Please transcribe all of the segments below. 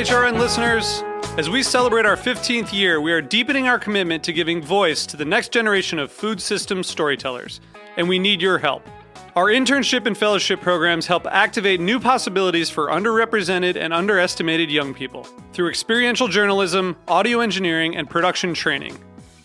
HRN listeners. As we celebrate our 15th year, we are deepening our commitment to giving voice to the next generation of food systems storytellers, and we need your help. Our internship and fellowship programs help activate new possibilities for underrepresented and underestimated young people through experiential journalism, audio engineering, and production training.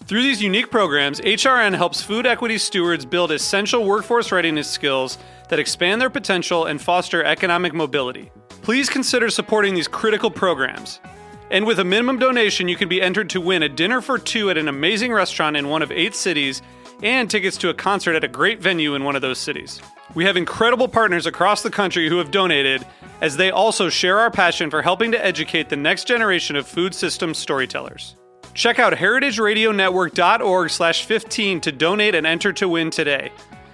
Through these unique programs, HRN helps food equity stewards build essential workforce readiness skills that expand their potential and foster economic mobility. Please consider supporting these critical programs. And with a minimum donation, you can be entered to win a dinner for two at an amazing restaurant in one of 8 cities and tickets to a concert at a great venue in one of those cities. We have incredible partners across the country who have donated, as they also share our passion for helping to educate the next generation of food systems storytellers. Check out heritageradionetwork.org/15 to donate and enter to win today.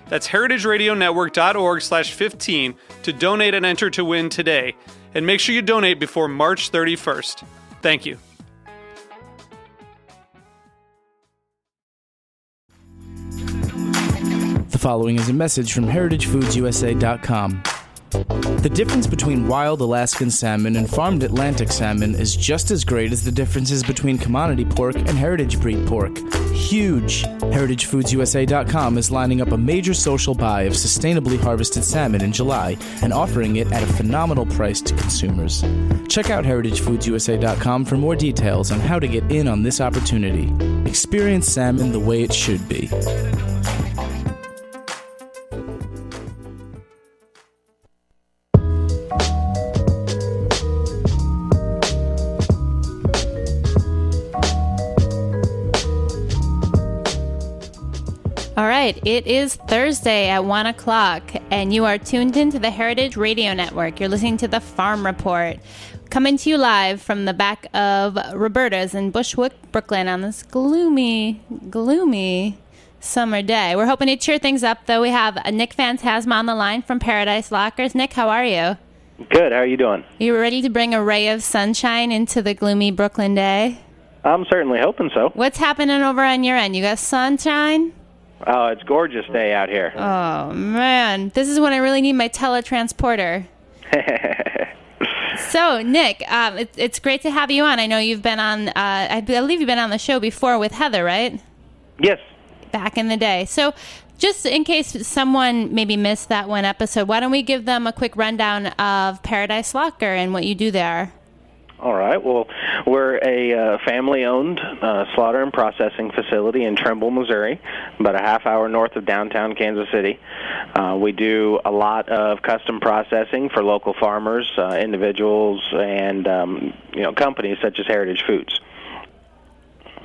That's heritageradionetwork.org/15 to donate and enter to win today. And make sure you donate before March 31st. Thank you. The following is a message from HeritageFoodsUSA.com. The difference between wild Alaskan salmon and farmed Atlantic salmon is just as great as the differences between commodity pork and heritage breed pork. Huge! HeritageFoodsUSA.com is lining up a major social buy of sustainably harvested salmon in July and offering it at a phenomenal price to consumers. Check out HeritageFoodsUSA.com for more details on how to get in on this opportunity. Experience salmon the way it should be. All right, it is Thursday at 1 o'clock, and you are tuned into the Heritage Radio Network. You're listening to the Farm Report, coming to you live from the back of Roberta's in Bushwick, Brooklyn, on this gloomy summer day. We're hoping to cheer things up, though. We have Nick Fantasma on the line from Paradise Lockers. Nick, how are you? Good. How are you doing? You ready to bring a ray of sunshine into the gloomy Brooklyn day? I'm certainly hoping so. What's happening over on your end? You got sunshine? Oh, it's a gorgeous day out here. Oh, man. This is when I really need my teletransporter. So, Nick, it's great to have you on. I know you've been on, I believe you've been on the show before with Heather, right? Yes. Back in the day. So, just in case someone maybe missed that one episode, why don't we give them a quick rundown of Paradise Locker and what you do there? All right. Well, we're a family-owned slaughter and processing facility in Trimble, Missouri, about a half hour north of downtown Kansas City. We do a lot of custom processing for local farmers, individuals, and companies such as Heritage Foods.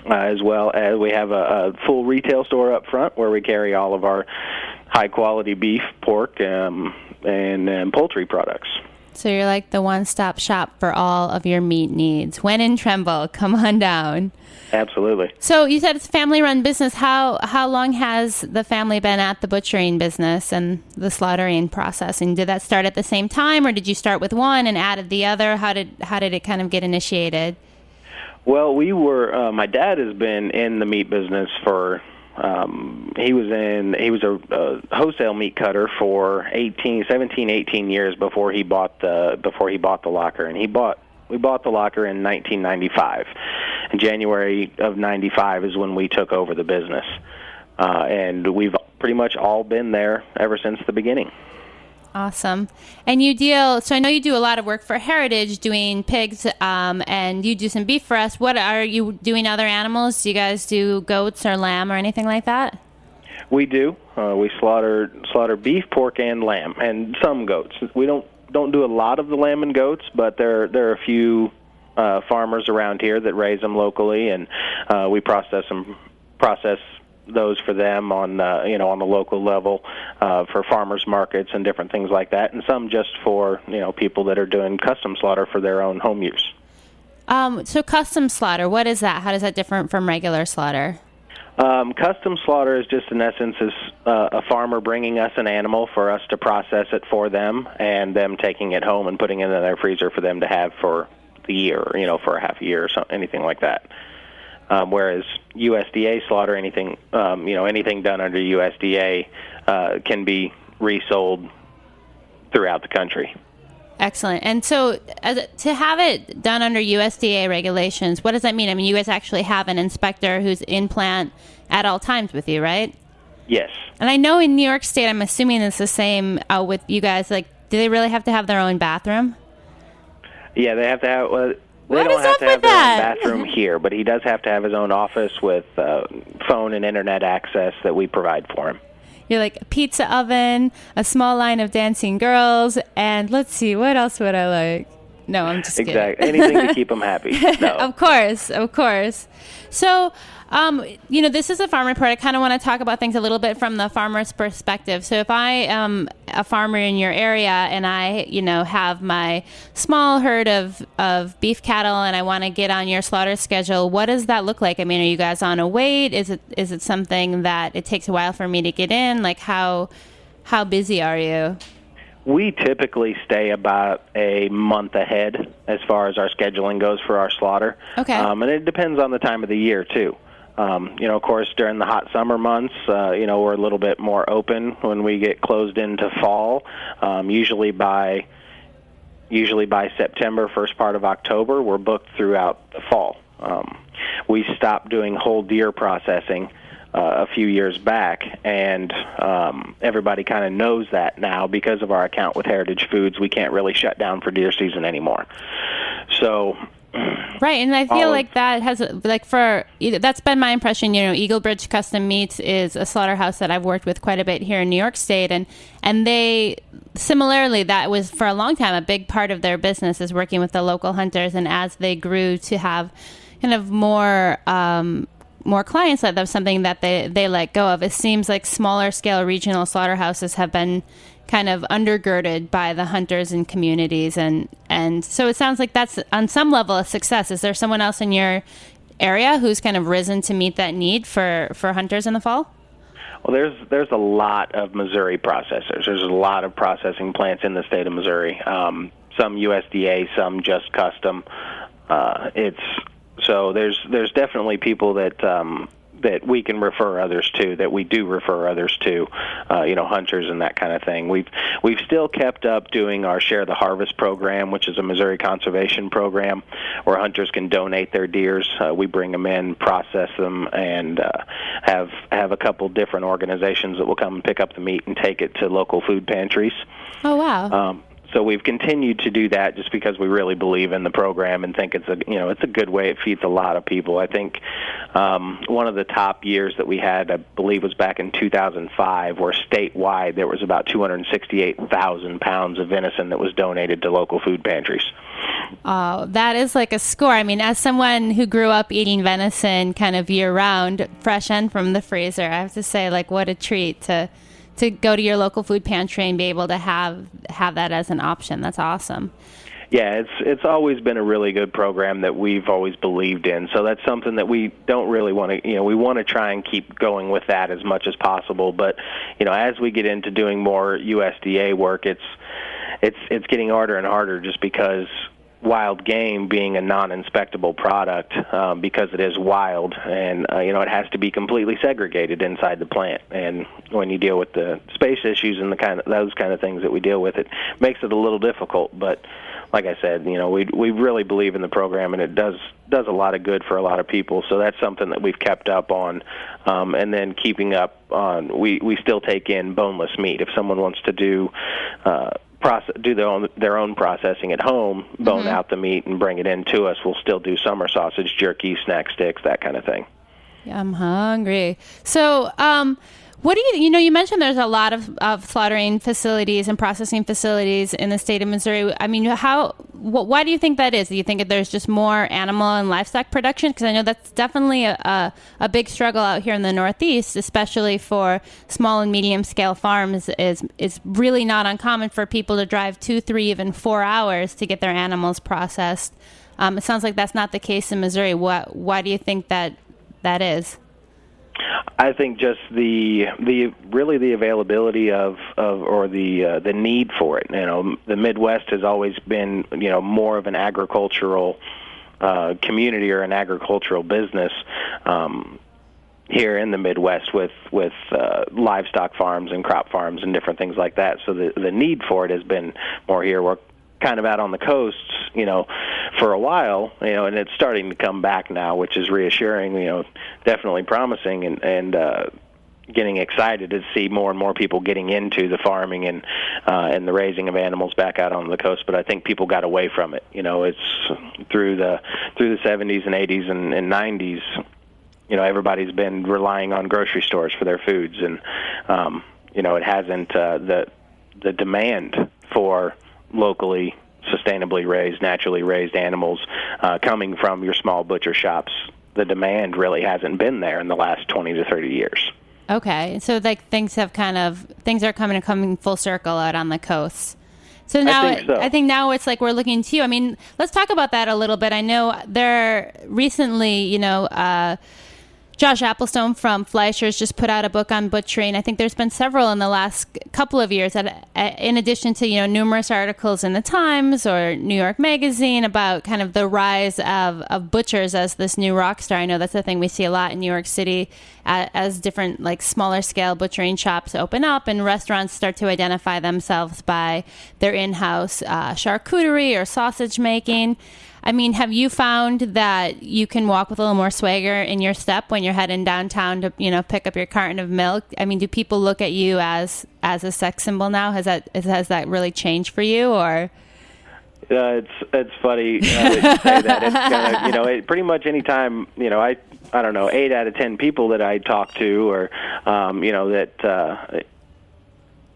As well as we have a full retail store up front where we carry all of our high-quality beef, pork, and poultry products. So you're like the one-stop shop for all of your meat needs. When in Tremble, come on down. Absolutely. So you said it's a family-run business. How long has the family been at the butchering business and the slaughtering processing? Did that start at the same time, or did you start with one and added the other? How did it kind of get initiated? Well, we were. My dad has been in the meat business for. He was a wholesale meat cutter for 17, 18 years before he bought the locker, and we bought the locker in 1995. In January of 95 is when we took over the business, and we've pretty much all been there ever since the beginning. Awesome. And so I know you do a lot of work for Heritage doing pigs, and you do some beef for us. What are you doing other animals? Do you guys do goats or lamb or anything like that? We do. We slaughter beef, pork, and lamb, and some goats. We don't do a lot of the lamb and goats, but there are a few farmers around here that raise them locally, and we process those for them on the local level for farmers markets and different things like that, and some just for people that are doing custom slaughter for their own home use. So custom slaughter, what is that? How does that differ from regular slaughter? Custom slaughter is just in essence is a farmer bringing us an animal for us to process it for them, and them taking it home and putting it in their freezer for them to have for the year, for a half a year or something, anything like that. Whereas USDA slaughter, anything done under USDA can be resold throughout the country. Excellent. And so to have it done under USDA regulations, what does that mean? I mean, you guys actually have an inspector who's in plant at all times with you, right? Yes. And I know in New York State, I'm assuming it's the same with you guys. Like, do they really have to have their own bathroom? Yeah, they have to have. They What don't is have up to have with their that? own bathroom here, but he does have to have his own office with phone and internet access that we provide for him. You're like a pizza oven, a small line of dancing girls, and let's see, what else would I like? No, I'm just kidding. Exactly. Anything to keep them happy. No. Of course. So, this is a farm report. I kind of want to talk about things a little bit from the farmer's perspective. So if I am a farmer in your area and I, have my small herd of beef cattle and I want to get on your slaughter schedule, what does that look like? I mean, are you guys on a wait? Is it something that it takes a while for me to get in? Like how busy are you? We typically stay about a month ahead as far as our scheduling goes for our slaughter. Okay. And it depends on the time of the year, too. Of course, during the hot summer months, we're a little bit more open when we get closed into fall. Usually by September, first part of October, we're booked throughout the fall. We stopped doing whole deer processing a few years back, and everybody kind of knows that now because of our account with Heritage Foods. We can't really shut down for deer season anymore. So, right, and I feel like that has that's been my impression. Eagle Bridge Custom Meats is a slaughterhouse that I've worked with quite a bit here in New York State, and they similarly, that was for a long time a big part of their business is working with the local hunters, and as they grew to have kind of more clients, that was something that they let go of. It seems like smaller scale regional slaughterhouses have been kind of undergirded by the hunters and communities, and so it sounds like that's on some level a success. Is there someone else in your area who's kind of risen to meet that need for hunters in the fall? Well, there's a lot of Missouri processors. There's a lot of processing plants in the state of Missouri. Some USDA, some just custom. So there's definitely people that we can refer others to, that we do refer others to, hunters and that kind of thing. We've still kept up doing our Share the Harvest program, which is a Missouri conservation program where hunters can donate their deers. We bring them in, process them, and have a couple different organizations that will come and pick up the meat and take it to local food pantries. Oh, wow. So we've continued to do that just because we really believe in the program and think it's a good way. It feeds a lot of people. I think one of the top years that we had, I believe, was back in 2005, where statewide there was about 268,000 pounds of venison that was donated to local food pantries. Oh, that is like a score. I mean, as someone who grew up eating venison kind of year-round, fresh and from the freezer, I have to say, like, what a treat to go to your local food pantry and be able to have that as an option. That's awesome. Yeah, it's always been a really good program that we've always believed in. So that's something that we don't really want to, we want to try and keep going with that as much as possible. But, as we get into doing more USDA work, it's getting harder and harder just because wild game being a non-inspectable product, because it is wild, and it has to be completely segregated inside the plant. And when you deal with the space issues and those kind of things that we deal with, it makes it a little difficult. But like I said, we really believe in the program, and it does a lot of good for a lot of people. So that's something that we've kept up on, and then keeping up on. We still take in boneless meat if someone wants to do their own processing at home, bone out the meat and bring it in to us. We'll still do summer sausage, jerky, snack sticks, that kind of thing. Yeah, I'm hungry. So, what do you mentioned there's a lot of slaughtering facilities and processing facilities in the state of Missouri. I mean, why do you think that is? Do you think there's just more animal and livestock production? Because I know that's definitely a big struggle out here in the Northeast, especially for small and medium scale farms. Is really not uncommon for people to drive 2, 3, even 4 hours to get their animals processed. It sounds like that's not the case in Missouri. Why do you think that is? I think just the availability of the need for it. The Midwest has always been more of an agricultural community or an agricultural business. Here in the Midwest with livestock farms and crop farms and different things like that. So the need for it has been more here. kind of out on the coasts, for a while, and it's starting to come back now, which is reassuring, definitely promising, and getting excited to see more and more people getting into the farming and the raising of animals back out on the coast. But I think people got away from it. It's through the 70s and 80s and 90s. Everybody's been relying on grocery stores for their foods, and it hasn't the demand for locally, sustainably raised, naturally raised animals coming from your small butcher shops. The demand really hasn't been there in the last 20 to 30 years. Okay, so things are coming full circle out on the coast. So now I think now it's like we're looking to you. I mean, let's talk about that a little bit. I know there recently, Josh Applestone from Fleischer's just put out a book on butchering. I think there's been several in the last couple of years, in addition to numerous articles in the Times or New York Magazine about kind of the rise of butchers as this new rock star. I know that's the thing we see a lot in New York City as different smaller scale butchering shops open up and restaurants start to identify themselves by their in-house charcuterie or sausage making. I mean, have you found that you can walk with a little more swagger in your step when you're heading downtown to, pick up your carton of milk? I mean, do people look at you as a sex symbol now? Has that really changed for you, or? It's funny that you say that. It's kind of, pretty much any time, I don't know, 8 out of 10 people that I talk to, or that.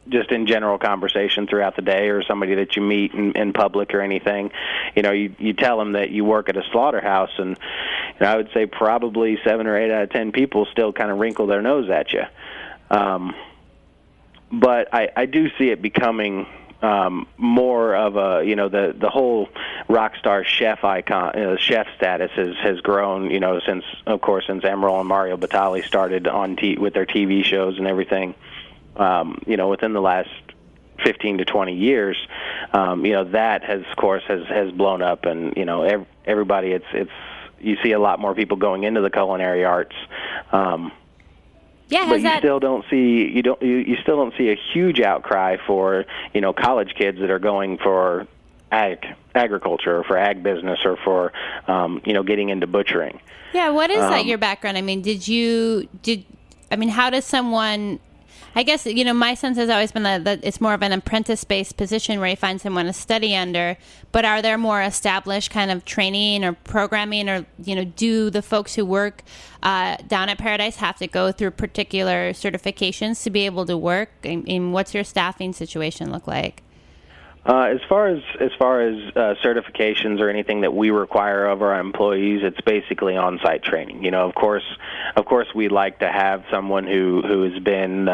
Just in general conversation throughout the day, or somebody that you meet in public or anything, you tell them that you work at a slaughterhouse, and I would say probably 7 or 8 out of 10 people still kind of wrinkle their nose at you. But I do see it becoming more of a, the whole rock star chef icon, chef status has grown, since Emeril and Mario Batali started with their TV shows and everything. Within the last 15 to 20 years, that has blown up, and everybody, it's you see a lot more people going into the culinary arts. But you still don't see a huge outcry for college kids that are going for agriculture or for ag business or for getting into butchering. Yeah, what is that your background? I mean, how does someone? I guess, my sense has always been that it's more of an apprentice-based position where you find someone to study under, but are there more established kind of training or programming, or, do the folks who work down at Paradise have to go through particular certifications to be able to work? I mean, what's your staffing situation look like? As far as certifications or anything that we require of our employees, it's basically on-site training. Of course, we like to have someone who has been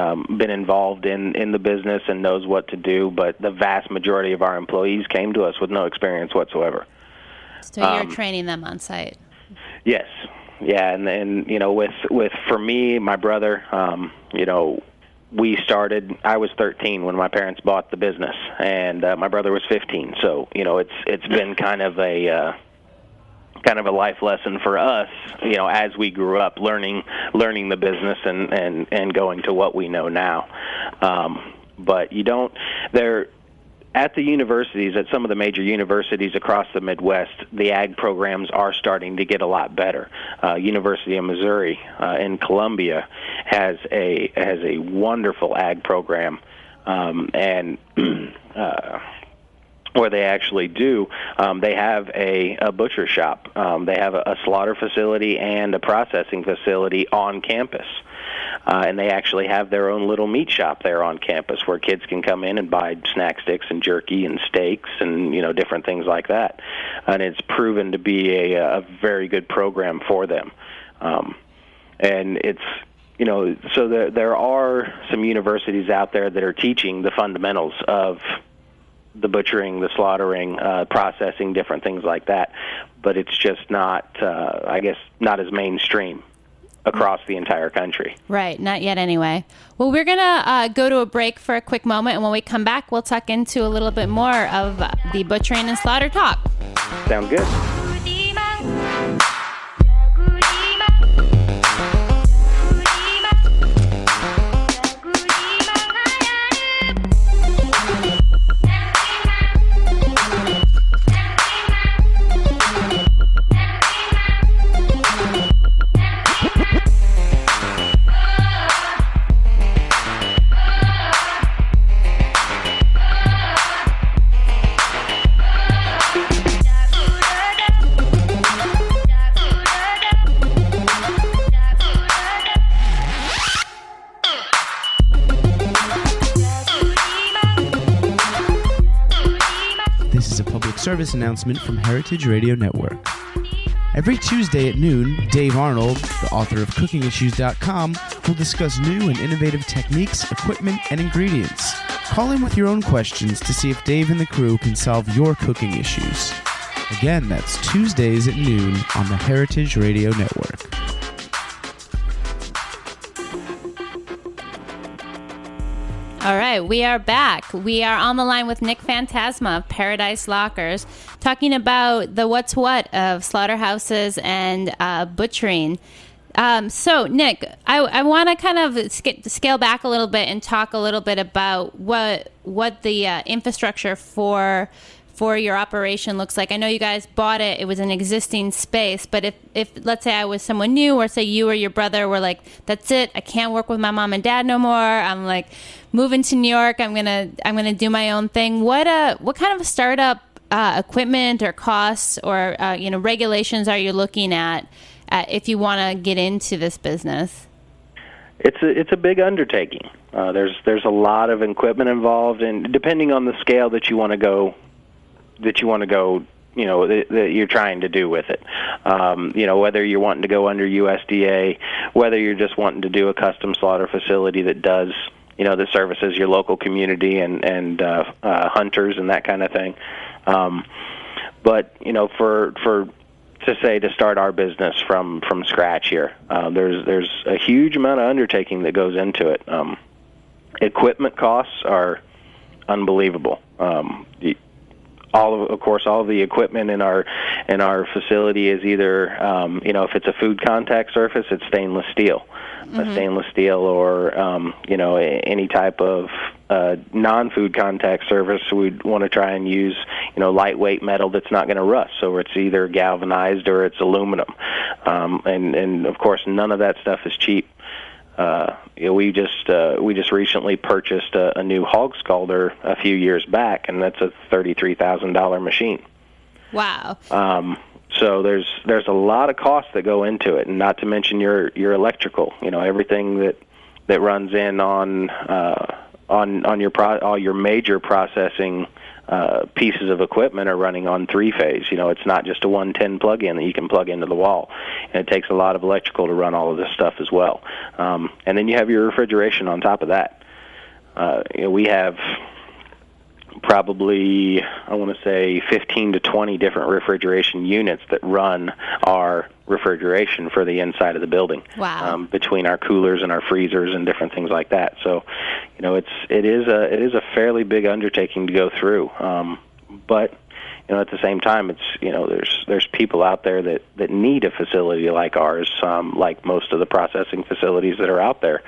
involved in the business and knows what to do. But the vast majority of our employees came to us with no experience whatsoever. So you're training them on site. Yes, yeah, and with for me, my brother, I was 13 when my parents bought the business, and my brother was 15. So, it's been kind of a life lesson for us, as we grew up learning the business and going to what we know now. But at the universities, at some of the major universities across the Midwest, the ag programs are starting to get a lot better. University of Missouri in Columbia has a wonderful ag program, and where they actually do, they have a butcher shop. They have a slaughter facility and a processing facility on campus. And they actually have their own little meat shop there on campus where kids can come in and buy snack sticks and jerky and steaks and, different things like that. And it's proven to be a very good program for them. And it's, so there are some universities out there that are teaching the fundamentals of the butchering, the slaughtering, processing, different things like that. But it's just not, not as mainstream across the entire country. Right, not yet anyway. Well, we're going to go to a break for a quick moment, and when we come back, we'll tuck into a little bit more of the butchering and slaughter talk. Sound good. public service announcement from Heritage Radio Network. Every Tuesday at noon, Dave Arnold, the author of CookingIssues.com, will discuss new and innovative techniques, equipment, and ingredients. Call in with your own questions to see if Dave and the crew can solve your cooking issues. Again, that's Tuesdays at noon on the Heritage Radio Network. All right, we are back. We are on the line with Nick Fantasma of Paradise Lockers, talking about the what's what of slaughterhouses and butchering. So, Nick, I want to kind of scale back a little bit and talk a little bit about what the infrastructure for your operation looks like. I know you guys bought it. It was an existing space. But if let's say I was someone new, or say you or your brother were like, that's it, I can't work with my mom and dad no more. I'm like moving to New York. I'm gonna do my own thing. What kind of startup equipment or costs or regulations are you looking at if you want to get into this business? It's a big undertaking. There's a lot of equipment involved, and depending on the scale that you want to go, that you're trying to do with it. Whether you're wanting to go under USDA, whether you're just wanting to do a custom slaughter facility that does, that services your local community and hunters and that kind of thing. But to start our business from scratch here, there's a huge amount of undertaking that goes into it. Equipment costs are unbelievable. All of the equipment in our facility is either, if it's a food contact surface, it's stainless steel, or any type of non-food contact surface. We'd want to try and use lightweight metal that's not going to rust. So it's either galvanized or it's aluminum, and of course none of that stuff is cheap. We just recently purchased a new hog scalder a few years back, and that's a $33,000 machine. Wow. So there's a lot of costs that go into it, and not to mention your electrical. Everything that runs in on all your major processing pieces of equipment are running on three-phase. It's not just a 110 plug-in that you can plug into the wall. And it takes a lot of electrical to run all of this stuff as well. And then you have your refrigeration on top of that. We have probably, I want to say, 15 to 20 different refrigeration units that run our refrigeration for the inside of the building. Wow. Between our coolers and our freezers and different things like that. So, it is a fairly big undertaking to go through. But at the same time, it's there's people out there that need a facility like ours, like most of the processing facilities that are out there.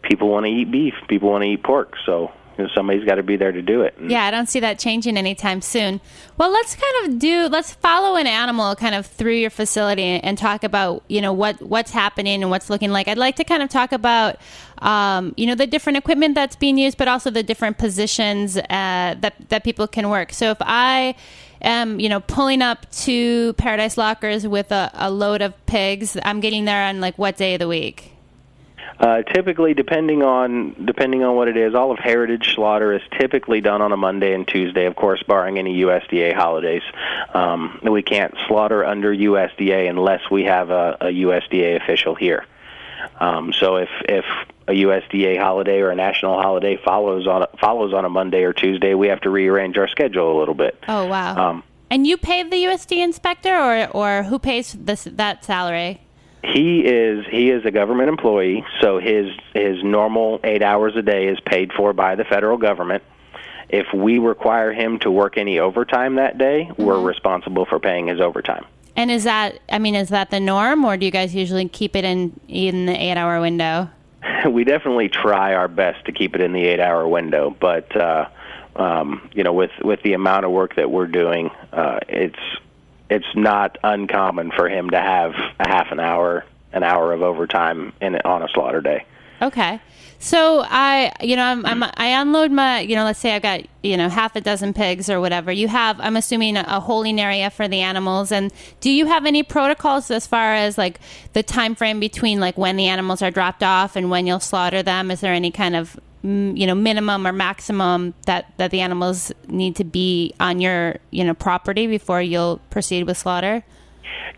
People want to eat beef, people want to eat pork, so somebody's got to be there to do it. Yeah, I don't see that changing anytime soon. Well, let's follow an animal kind of through your facility and talk about, what's happening and what's looking like. I'd like to kind of talk about, the different equipment that's being used, but also the different positions that people can work. So if I am, pulling up to Paradise Lockers with a load of pigs, I'm getting there on what day of the week? Typically, depending on what it is, all of Heritage Slaughter is typically done on a Monday and Tuesday, of course, barring any USDA holidays. We can't slaughter under USDA unless we have a USDA official here. So if a USDA holiday or a national holiday follows on a Monday or Tuesday, we have to rearrange our schedule a little bit. Oh, wow. And you pay the USDA inspector, or who pays that salary? He is a government employee, so his normal 8 hours a day is paid for by the federal government. If we require him to work any overtime that day, we're responsible for paying his overtime. And is that the norm, or do you guys usually keep it in the 8-hour window? We definitely try our best to keep it in the 8-hour window, but with the amount of work that we're doing, it's not uncommon for him to have a half an hour of overtime on a slaughter day. Okay. So I unload my, let's say I've got, half a dozen pigs or whatever. You have, I'm assuming, a holding area for the animals. And do you have any protocols as far as the time frame between when the animals are dropped off and when you'll slaughter them? Is there any kind of minimum or maximum that the animals need to be on your, property before you'll proceed with slaughter?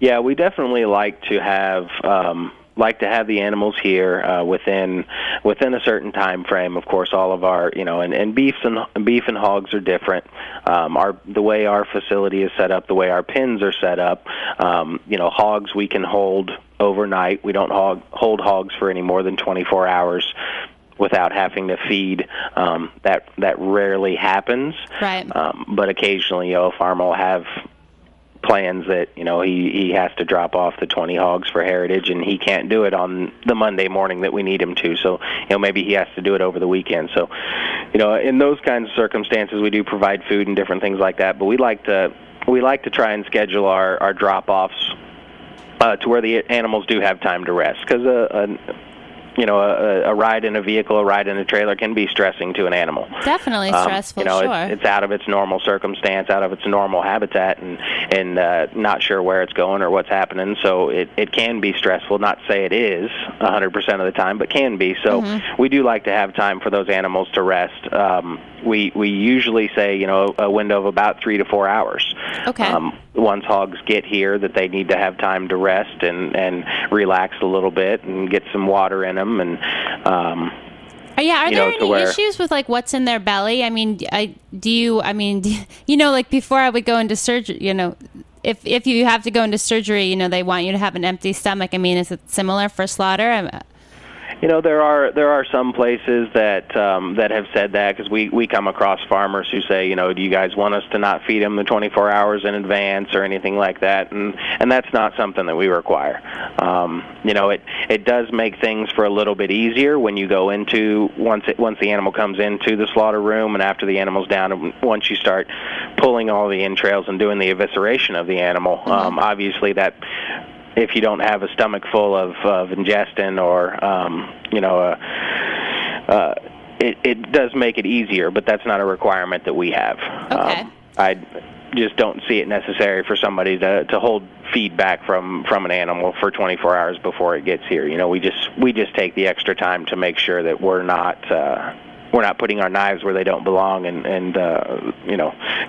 Yeah, we definitely like to have the animals here within a certain time frame. Of course, all of our and beef and hogs are different. The way our facility is set up, the way our pens are set up, hogs we can hold overnight. We don't hold hogs for any more than 24 hours without having to feed. That rarely happens. Right. But occasionally, a farmer will have plans that he has to drop off the 20 hogs for heritage, and he can't do it on the Monday morning that we need him to. So maybe he has to do it over the weekend. So in those kinds of circumstances, we do provide food and different things like that. But we like to try and schedule our drop offs to where the animals do have time to rest, because a ride in a vehicle, a ride in a trailer can be stressing to an animal. Definitely stressful, sure. It's out of its normal circumstance, out of its normal habitat, and not sure where it's going or what's happening. So it can be stressful. Not to say it is 100% of the time, but can be. So we do like to have time for those animals to rest. We usually say, a window of about 3 to 4 hours. Okay. Once hogs get here, that they need to have time to rest and relax a little bit and get some water in them. And are there any issues with what's in their belly? I mean, before I would go into surgery, if you have to go into surgery, they want you to have an empty stomach. I mean, is it similar for slaughter? There are some places that have said that, because we come across farmers who say, do you guys want us to not feed them the 24 hours in advance or anything like that? And that's not something that we require. It does make things for a little bit easier when you go into once the animal comes into the slaughter room, and after the animal's down, and once you start pulling all the entrails and doing the evisceration of the animal. Obviously that, if you don't have a stomach full of ingestin or it does make it easier, but that's not a requirement that we have. Okay. I just don't see it necessary for somebody to hold feedback from an animal for 24 hours before it gets here. We just take the extra time to make sure that we're not putting our knives where they don't belong and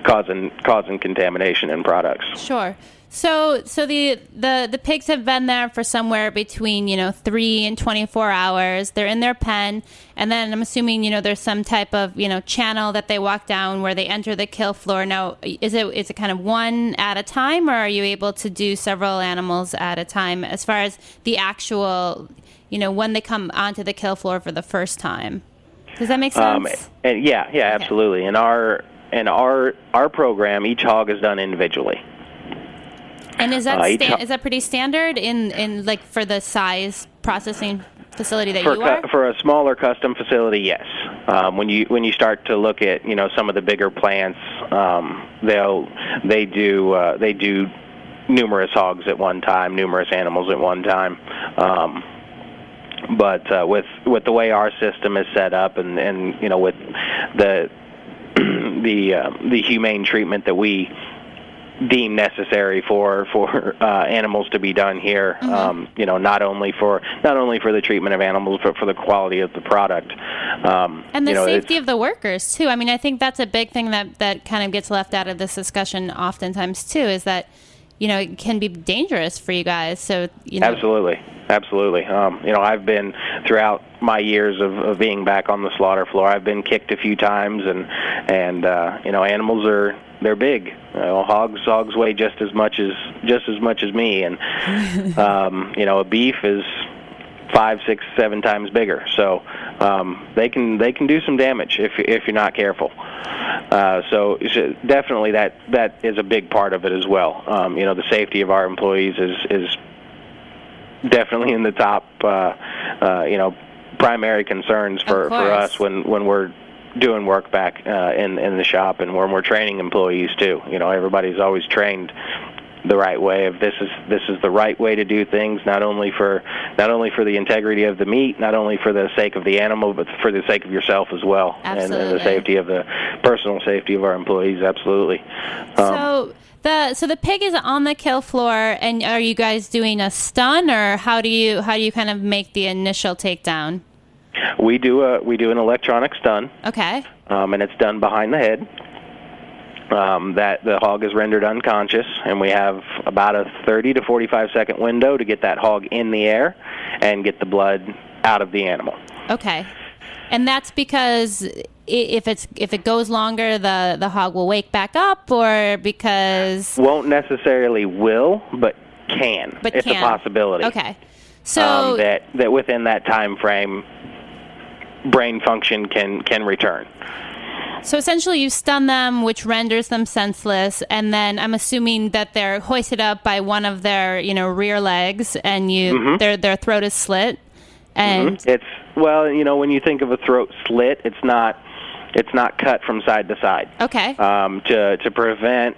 causing contamination in products. Sure. So the pigs have been there for somewhere between 3 and 24 hours. They're in their pen, and then I'm assuming there's some type of channel that they walk down where they enter the kill floor. Now, is it kind of one at a time, or are you able to do several animals at a time as far as the actual when they come onto the kill floor for the first time? Does that make sense? And yeah, absolutely. In our program, each hog is done individually. And is that is that pretty standard in for the size processing facility that you are? For a smaller custom facility, yes. When you start to look at some of the bigger plants, they do numerous hogs at one time, numerous animals at one time. But with the way our system is set up, and with the humane treatment that we deem necessary for animals to be done here, not only for the treatment of animals, but for the quality of the product, and the safety of the workers too. I mean, I think that's a big thing that kind of gets left out of this discussion oftentimes too, is that it can be dangerous for you guys. So Absolutely. I've been, throughout my years of being back on the slaughter floor, I've been kicked a few times, and animals they're big. Hogs weigh just as much as me, and a beef is 5, 6, 7 times bigger. So they can do some damage if you're not careful. So definitely that is a big part of it as well. The safety of our employees is definitely in the top primary concerns for us when we're doing work back in the shop, and when we're training employees too. Everybody's always trained the right way of this is the right way to do things, not only for the integrity of the meat, not only for the sake of the animal, but for the sake of yourself as well. Absolutely. And the safety of the personal safety of our employees. Absolutely. So the pig is on the kill floor, and are you guys doing a stun, or how do you kind of make the initial takedown? We do an electronic stun. Okay. And it's done behind the head. That the hog is rendered unconscious, and we have about a 30 to 45-second window to get that hog in the air and get the blood out of the animal. Okay. And that's because if it goes longer, the hog will wake back up, or because... Won't necessarily will, but can. It's a possibility. Okay. So that within that time frame, brain function can return. So essentially you stun them, which renders them senseless, and then I'm assuming that they're hoisted up by one of their, rear legs, and their throat is slit. And It's, when you think of a throat slit, it's not cut from side to side. Okay. To prevent,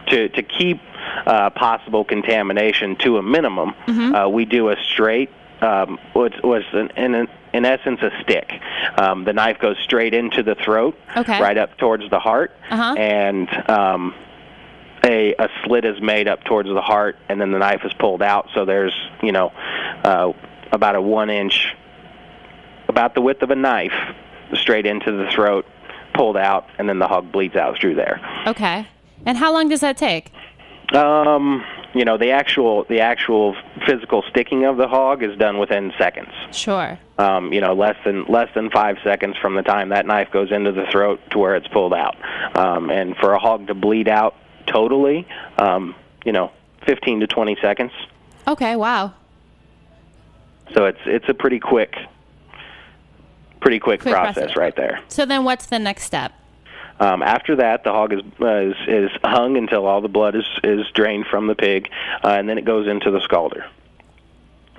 to keep possible contamination to a minimum, we do a straight, in essence, a stick. The knife goes straight into the throat, right up towards the heart, and a slit is made up towards the heart, and then the knife is pulled out. So there's, about a 1 inch, about the width of a knife, straight into the throat, pulled out, and then the hog bleeds out through there. Okay. And how long does that take? The actual physical sticking of the hog is done within seconds. Sure. Less than 5 seconds from the time that knife goes into the throat to where it's pulled out. And for a hog to bleed out totally, 15 to 20 seconds. Okay. Wow. So it's a pretty quick process right there. So then what's the next step? After that, the hog is hung until all the blood is drained from the pig, and then it goes into the scalder.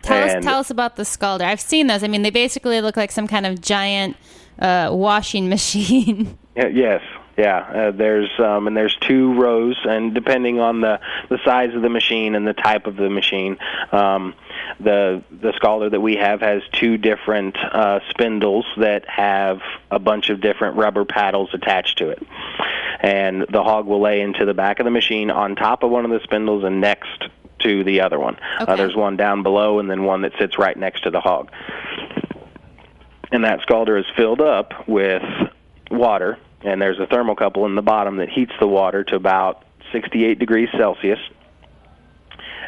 Tell us about the scalder. I've seen those. I mean, they basically look like some kind of giant washing machine. Yes. Yeah, there's 2 rows, and depending on the size of the machine and the type of the machine, the scalder that we have has 2 different spindles that have a bunch of different rubber paddles attached to it. And the hog will lay into the back of the machine on top of one of the spindles and next to the other one. Okay. There's one down below and then one that sits right next to the hog. And that scalder is filled up with water, and there's a thermocouple in the bottom that heats the water to about 68 degrees Celsius.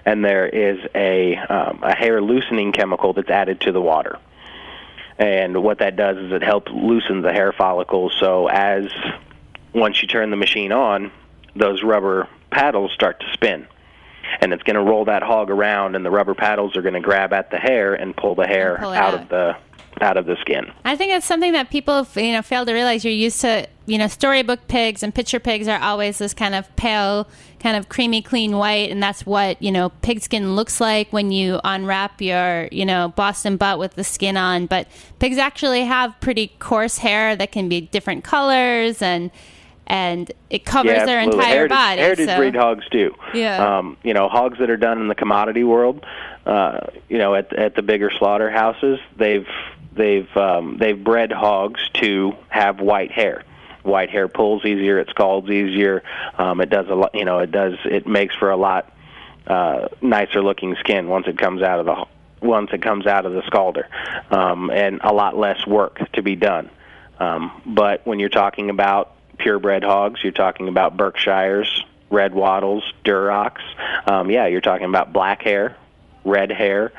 And there is a hair loosening chemical that's added to the water. And what that does is it helps loosen the hair follicles, so once you turn the machine on, those rubber paddles start to spin. And it's going to roll that hog around, and the rubber paddles are going to grab at the hair and pull the hair out of the skin. I think it's something that people fail to realize. You're used to storybook pigs and picture pigs are always this kind of pale, kind of creamy, clean white, and that's what pig skin looks like when you unwrap your Boston butt with the skin on. But pigs actually have pretty coarse hair that can be different colors, and it covers their entire body. Heritage breed hogs do. Yeah. Hogs that are done in the commodity world, at the bigger slaughterhouses, they've bred hogs to have white hair. White hair pulls easier. It scalds easier. It does a lot. It makes for a lot nicer looking skin once it comes out of the scalder, and a lot less work to be done. But when you're talking about purebred hogs, you're talking about Berkshires, red wattles, Durocs. You're talking about black hair, red hair.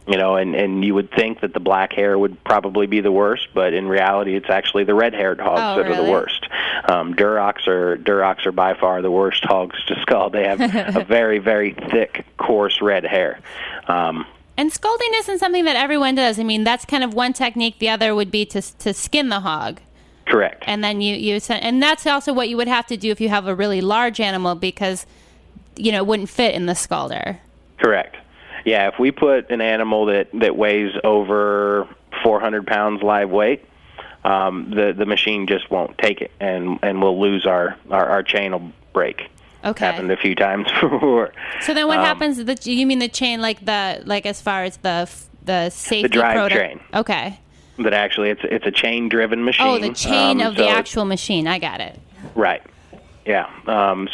And you would think that the black hair would probably be the worst, but in reality, it's actually the red-haired hogs that are the worst. Durocs are by far the worst hogs to scald. They have a very, very thick, coarse red hair. And scalding isn't something that everyone does. I mean, that's kind of one technique. The other would be to skin the hog. Correct. And then and that's also what you would have to do if you have a really large animal, because it wouldn't fit in the scalder. Correct. Yeah, if we put an animal that weighs over 400 pounds live weight, the machine just won't take it, and we'll lose our chain will break. Okay. Happened a few times before. So then what happens? You mean the chain, like as far as the safety the drive train? Okay. But actually, it's a chain-driven machine. Oh, the chain of the actual machine. I got it. Right. Yeah.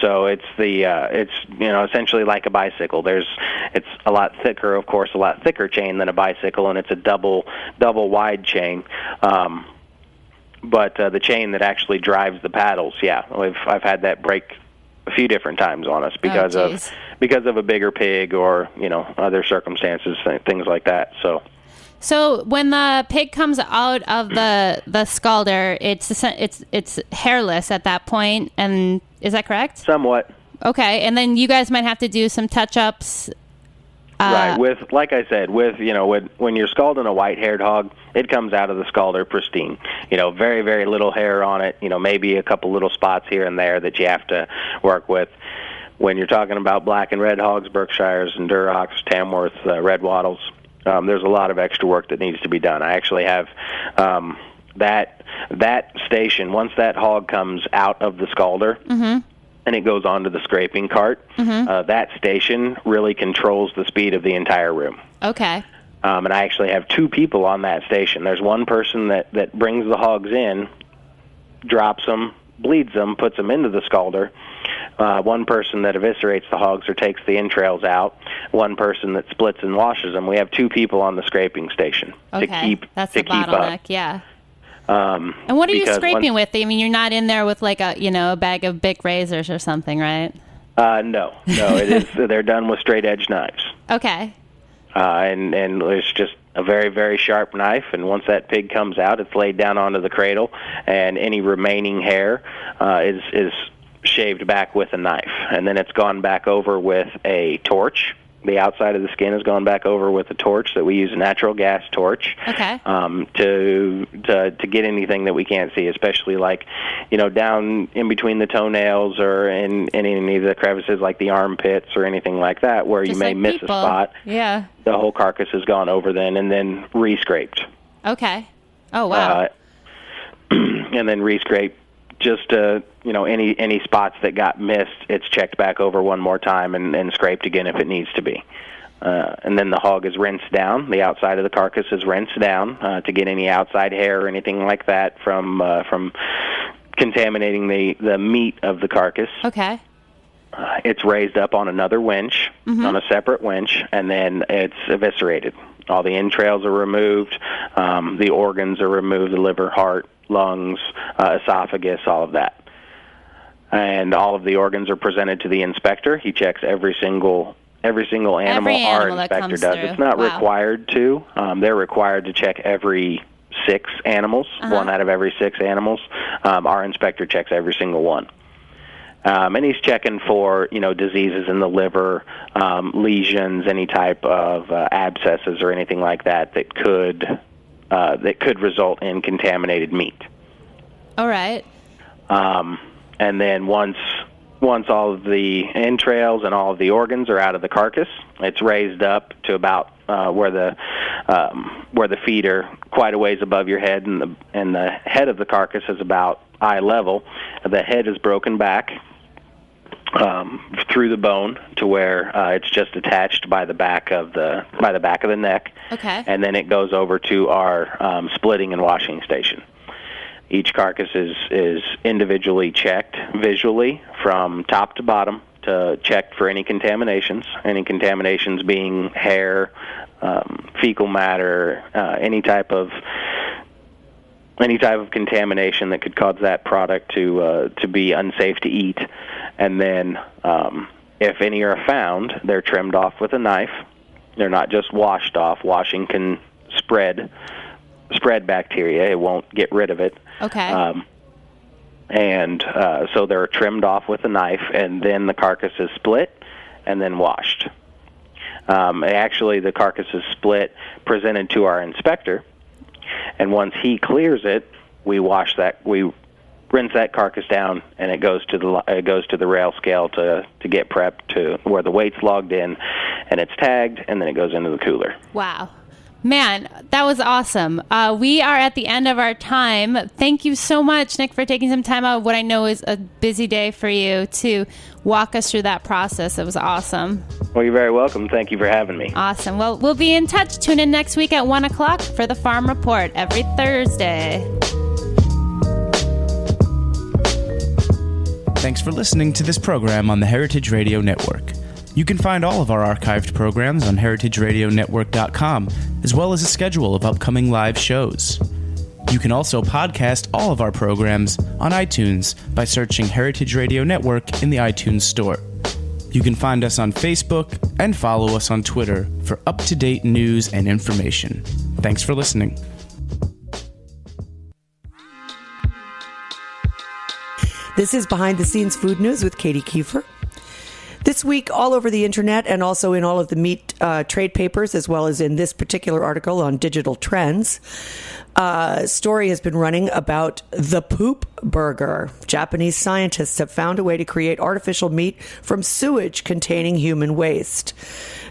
So it's essentially like a bicycle. It's a lot thicker, of course, a lot thicker chain than a bicycle, and it's a double wide chain. But the chain that actually drives the paddles, I've had that break a few different times on us because of a bigger pig or other circumstances, things like that. So when the pig comes out of the scalder, it's hairless at that point, and is that correct? Somewhat. Okay, and then you guys might have to do some touch-ups. Right. Like I said, when you're scalding a white-haired hog, it comes out of the scalder pristine. Very, very little hair on it. Maybe a couple little spots here and there that you have to work with. When you're talking about black and red hogs, Berkshires and Durocs, Tamworth, Red Wattles, there's a lot of extra work that needs to be done. I actually have that station, once that hog comes out of the scalder and it goes onto the scraping cart, that station really controls the speed of the entire room. Okay. And I actually have 2 people on that station. There's one person that brings the hogs in, drops them, bleeds them, puts them into the scalder. One person that eviscerates the hogs or takes the entrails out. One person that splits and washes them. We have 2 people on the scraping station to keep That's the bottleneck. Up. Yeah. And what are you scraping with? I mean, you're not in there with like a bag of Bic razors or something, right? No. It is. They're done with straight edge knives. Okay. And it's just a very, very sharp knife, and once that pig comes out, it's laid down onto the cradle, and any remaining hair is shaved back with a knife, and then it's gone back over with a torch. The outside of the skin has gone back over with a torch that we use, a natural gas torch, to get anything that we can't see, especially like, down in between the toenails or in any of the crevices like the armpits or anything like that where you may miss a spot. Yeah. The whole carcass has gone over then and then re-scraped. Okay. Oh, wow. And then re-scraped just any spots that got missed, it's checked back over one more time and scraped again if it needs to be. And then the hog is rinsed down. The outside of the carcass is rinsed down to get any outside hair or anything like that from contaminating the meat of the carcass. Okay. It's raised up on another winch, on a separate winch, and then it's eviscerated. All the entrails are removed. The organs are removed, the liver, heart, lungs, esophagus, all of that. And all of the organs are presented to the inspector. He checks every single animal our inspector does. Through. It's not required to. They're required to check every 6 animals, 1 out of every 6 animals. Our inspector checks every single one. And he's checking for, diseases in the liver, lesions, any type of abscesses or anything like that could result in contaminated meat. All right. And then once all of the entrails and all of the organs are out of the carcass, it's raised up to about where the feet are quite a ways above your head, and the head of the carcass is about eye level. The head is broken back through the bone to where it's just attached by the back of the neck. Okay. And then it goes over to our splitting and washing station. Each carcass is individually checked visually from top to bottom to check for any contaminations. Any contaminations being hair, fecal matter, any type of contamination that could cause that product to be unsafe to eat. And then if any are found, they're trimmed off with a knife. They're not just washed off. Washing can spread bacteria. It won't get rid of it. Okay. So they're trimmed off with a knife, and then the carcass is split and then washed. Actually, the carcass is split, presented to our inspector, and once he clears it, we rinse that carcass down, and it goes to the rail scale to get prepped to where the weight's logged in, and it's tagged, and then it goes into the cooler. Wow. Man, that was awesome. We are at the end of our time. Thank you so much, Nick, for taking some time out of what I know is a busy day for you to walk us through that process. It was awesome. Well, you're very welcome. Thank you for having me. Awesome. Well, we'll be in touch. Tune in next week at 1 o'clock for the Farm Report every Thursday. Thanks for listening to this program on the Heritage Radio Network. You can find all of our archived programs on heritageradionetwork.com, as well as a schedule of upcoming live shows. You can also podcast all of our programs on iTunes by searching Heritage Radio Network in the iTunes Store. You can find us on Facebook and follow us on Twitter for up-to-date news and information. Thanks for listening. This is Behind the Scenes Food News with Katie Kiefer. This week, all over the internet and also in all of the meat trade papers, as well as in this particular article on digital trends, a story has been running about the poop burger. Japanese scientists have found a way to create artificial meat from sewage containing human waste.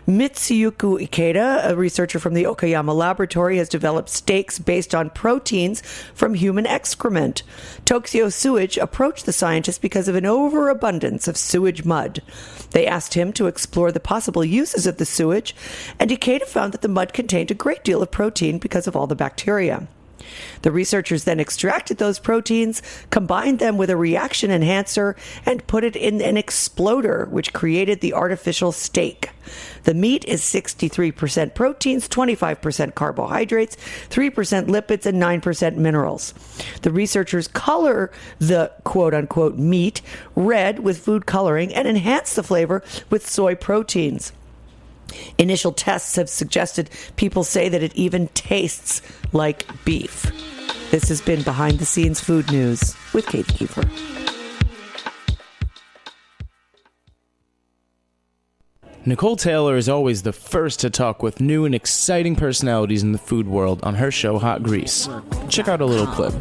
Mitsuyuki Ikeda, a researcher from the Okayama laboratory, has developed steaks based on proteins from human excrement. Tokyo Sewage approached the scientists because of an overabundance of sewage mud. They asked him to explore the possible uses of the sewage, and Ikeda found that the mud contained a great deal of protein because of all the bacteria. The researchers then extracted those proteins, combined them with a reaction enhancer, and put it in an exploder, which created the artificial steak. The meat is 63% proteins, 25% carbohydrates, 3% lipids, and 9% minerals. The researchers color the quote-unquote meat red with food coloring and enhance the flavor with soy proteins. Initial tests have suggested people say that it even tastes like beef. This has been Behind the Scenes Food News with Katie Kiefer. Nicole Taylor is always the first to talk with new and exciting personalities in the food world on her show Hot Grease. Check out a little clip.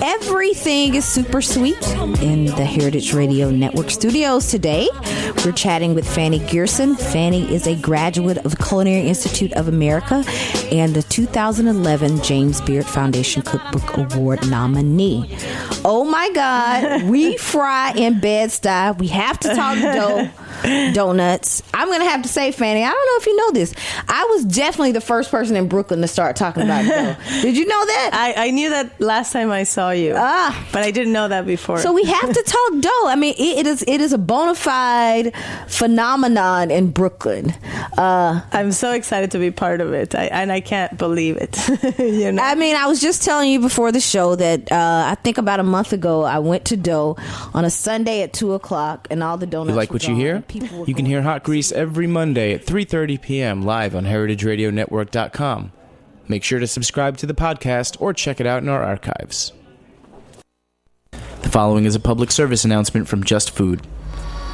Everything is super sweet in the Heritage Radio Network studios today. We're chatting with Fanny Gearson. Fanny is a graduate of the Culinary Institute of America and the 2011 James Beard Foundation Cookbook Award nominee. Oh my God, we fry in Bed-Stuy. We have to talk donuts. I'm going to have to say, Fanny, I don't know if you know this. I was definitely the first person in Brooklyn to start talking about dough. Did you know that? I knew that last time I saw you, but I didn't know that before. So we have to talk dough. I mean, it is a bona fide phenomenon in Brooklyn. I'm so excited to be part of it, and I can't believe it. You know? I mean, I was just telling you before the show that I think about a month ago, I went to Dough on a Sunday at 2 o'clock, and all the donuts You like what you hear? You can hear Hot Grease every Monday at 3:30 p.m. live on heritageradionetwork.com. Make sure to subscribe to the podcast or check it out in our archives. The following is a public service announcement from Just Food.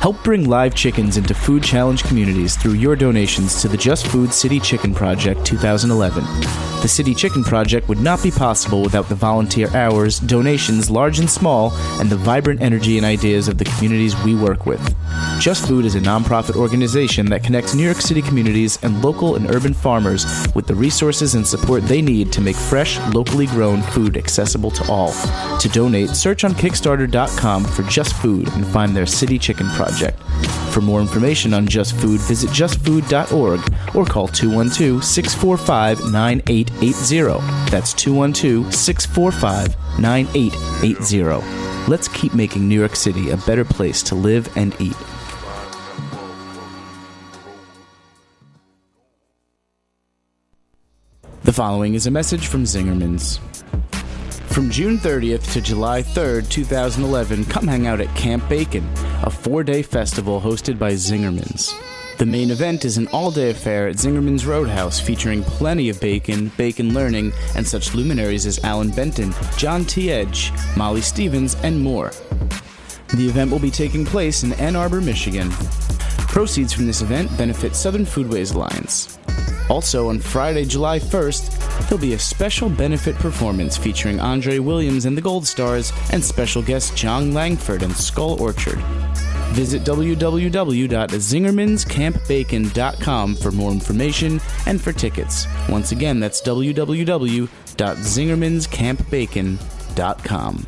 Help bring live chickens into food challenge communities through your donations to the Just Food City Chicken Project 2011. The City Chicken Project would not be possible without the volunteer hours, donations large and small, and the vibrant energy and ideas of the communities we work with. Just Food is a nonprofit organization that connects New York City communities and local and urban farmers with the resources and support they need to make fresh, locally grown food accessible to all. To donate, search on Kickstarter.com for Just Food and find their City Chicken Project. For more information on Just Food, visit justfood.org or call 212-645-9880. That's 212-645-9880. Let's keep making New York City a better place to live and eat. The following is a message from Zingerman's. From June 30th to July 3rd, 2011, come hang out at Camp Bacon, a 4-day festival hosted by Zingerman's. The main event is an all-day affair at Zingerman's Roadhouse featuring plenty of bacon, bacon learning, and such luminaries as Alan Benton, John T. Edge, Molly Stevens, and more. The event will be taking place in Ann Arbor, Michigan. Proceeds from this event benefit Southern Foodways Alliance. Also, on Friday, July 1st, there'll be a special benefit performance featuring Andre Williams and the Gold Stars and special guests John Langford and Skull Orchard. Visit www.zingermanscampbacon.com for more information and for tickets. Once again, that's www.zingermanscampbacon.com.